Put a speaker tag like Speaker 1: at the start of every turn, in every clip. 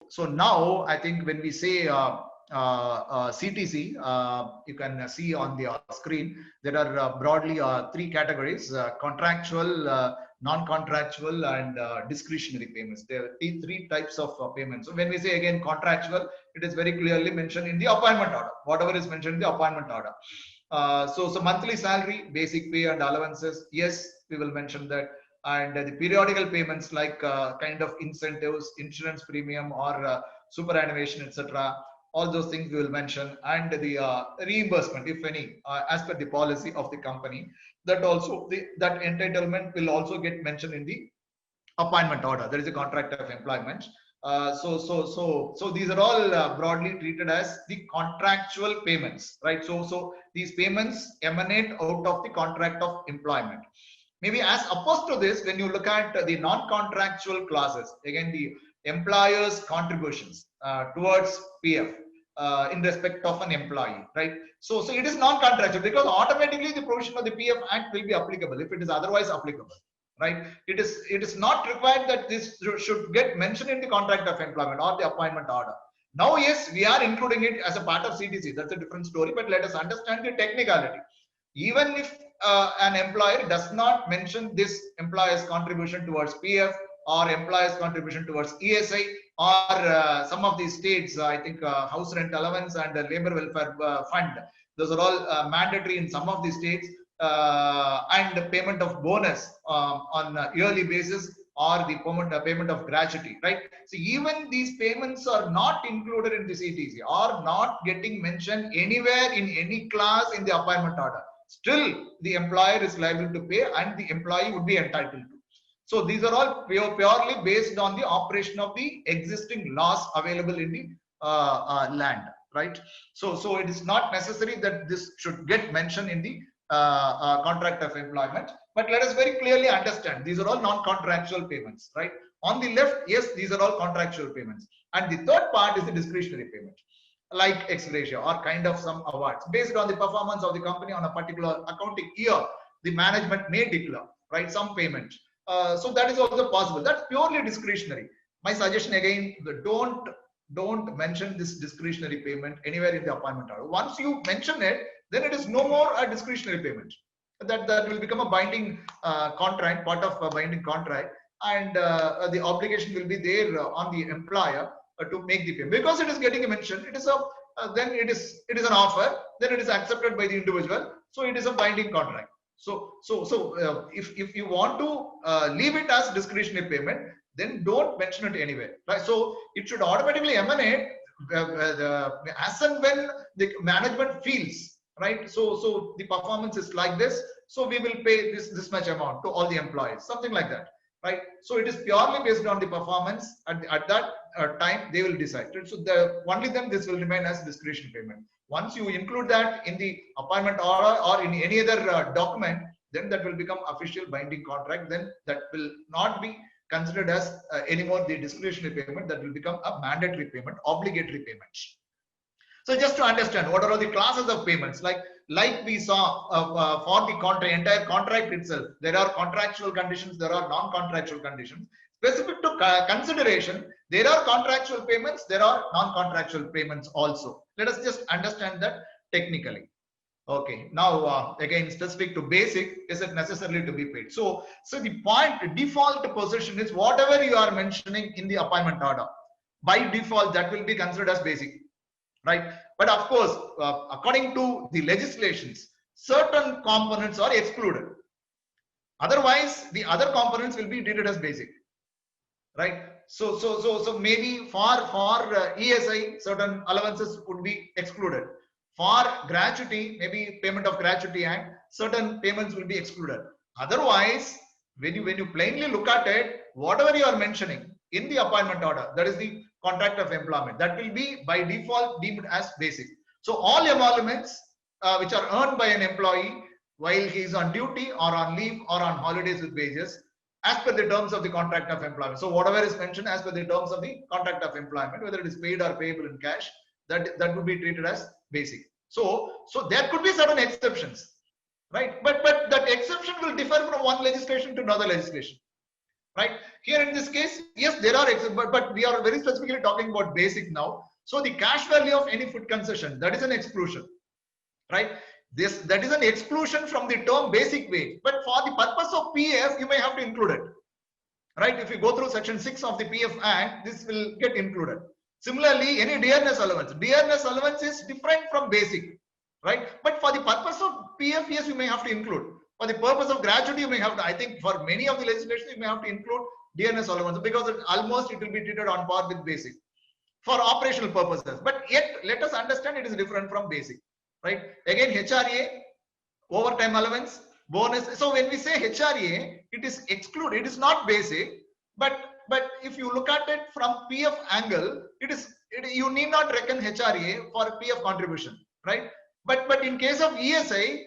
Speaker 1: so now I think when we say CTC, you can see on the screen, there are broadly three categories: contractual, non-contractual, and discretionary payments. There are three types of payments. So when we say again contractual, it is very clearly mentioned in the appointment order. Whatever is mentioned in the appointment order. So monthly salary, basic pay, and allowances. Yes, we will mention that. And the periodical payments like kind of incentives, insurance premium, or superannuation, etc. All those things we will mention, and the reimbursement, if any, as per the policy of the company. That also that entitlement will also get mentioned in the appointment order. There is a contract of employment. So these are all broadly treated as the contractual payments, right? So these payments emanate out of the contract of employment. Maybe as opposed to this, when you look at the non-contractual clauses, again the employer's contributions towards PF in respect of an employee, right? So it is non-contractual because automatically the provision of the PF Act will be applicable if it is otherwise applicable, right? It is not required that this should get mentioned in the contract of employment or the appointment order. Now, yes, we are including it as a part of CTC. That's a different story, but let us understand the technicality. Even if an employer does not mention this employer's contribution towards PF or employer's contribution towards ESI or some of these states, I think house rent allowance and labor welfare fund, those are all mandatory in some of the states, and the payment of bonus on a yearly basis or the payment of gratuity, right? So even these payments are not included in the CTC or not getting mentioned anywhere in any clause in the appointment order. Still, the employer is liable to pay and the employee would be entitled to. So these are all purely based on the operation of the existing laws available in the land, right? So it is not necessary that this should get mentioned in the contract of employment, but let us very clearly understand these are all non-contractual payments, right? On the left, yes, these are all contractual payments, and the third part is the discretionary payment, like ex gratia or kind of some awards based on the performance of the company on a particular accounting year. The management may declare, right, some payment. So that is also possible. That's purely discretionary. My suggestion again, don't mention this discretionary payment anywhere in the appointment order. Once you mention it, then it is no more a discretionary payment. That will become a binding contract, part of a binding contract, and the obligation will be there on the employer to make the payment because it is getting mentioned. It is a then it is an offer. Then it is accepted by the individual. So it is a binding contract. So if you want to leave it as discretionary payment, then don't mention it anywhere, right? So it should automatically emanate as and when the management feels, right? So the performance is like this, so we will pay this much amount to all the employees, something like that, right? So it is purely based on the performance at that time they will decide. So only then this will remain as discretionary payment. Once you include that in the appointment order or in any other document, then that will become official binding contract. Then that will not be considered as anymore the discretionary payment. That will become a mandatory payment, obligatory payment. So just to understand what are all the classes of payments, like we saw for the entire contract itself, there are contractual conditions, there are non-contractual conditions. Specific to consideration, there are contractual payments, there are non-contractual payments also. Let us just understand that technically. Okay, now again, specific to basic, is it necessarily to be paid? So the point default position is whatever you are mentioning in the appointment order. By default, that will be considered as basic, right? But of course, according to the legislations, certain components are excluded. Otherwise, the other components will be treated as basic, right? So maybe for ESI, certain allowances would be excluded. For gratuity, maybe payment of gratuity and certain payments will be excluded. Otherwise, when you plainly look at it, whatever you are mentioning in the appointment order, that is the contract of employment, that will be by default deemed as basic. So all emoluments which are earned by an employee while he is on duty or on leave or on holidays with wages, as per the terms of the contract of employment. So whatever is mentioned as per the terms of the contract of employment, whether it is paid or payable in cash, that would be treated as basic. So there could be certain exceptions, right? But that exception will differ from one legislation to another legislation, right? Here in this case, yes, there are, but we are very specifically talking about basic now. So the cash value of any food concession, that is an exclusion, right? That is an exclusion from the term basic wage. But for the purpose of PF, you may have to include it, right? If you go through section 6 of the PF Act, this will get included. Similarly, any dearness allowance is different from basic, right? But for the purpose of PF, yes, you may have to include. For the purpose of gratuity, you may have to, I think for many of the legislation, you may have to include dearness allowance because it will be treated on par with basic for operational purposes. But yet, let us understand it is different from basic, right? Again, HRA, overtime allowance, bonus. So when we say HRA, it is excluded. It is not basic, but if you look at it from PF angle, you need not reckon HRA for PF contribution, right? But in case of ESI,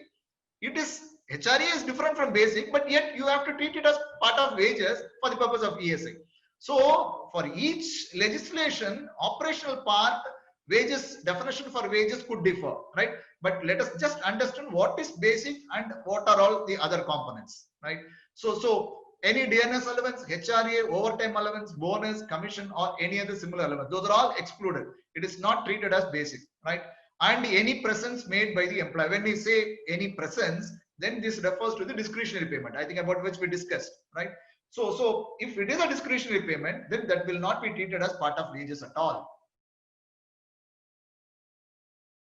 Speaker 1: it is HRA is different from basic, but yet you have to treat it as part of wages for the purpose of ESI. So for each legislation, operational part, wages, definition for wages could differ, right? But let us just understand what is basic and what are all the other components, right? So any dearness allowance, HRA, overtime allowance, bonus, commission, or any other similar allowance, those are all excluded. It is not treated as basic, right? And any presence made by the employer. When we say any presence, then this refers to the discretionary payment, I think about which we discussed, right? So if it is a discretionary payment, then that will not be treated as part of wages at all.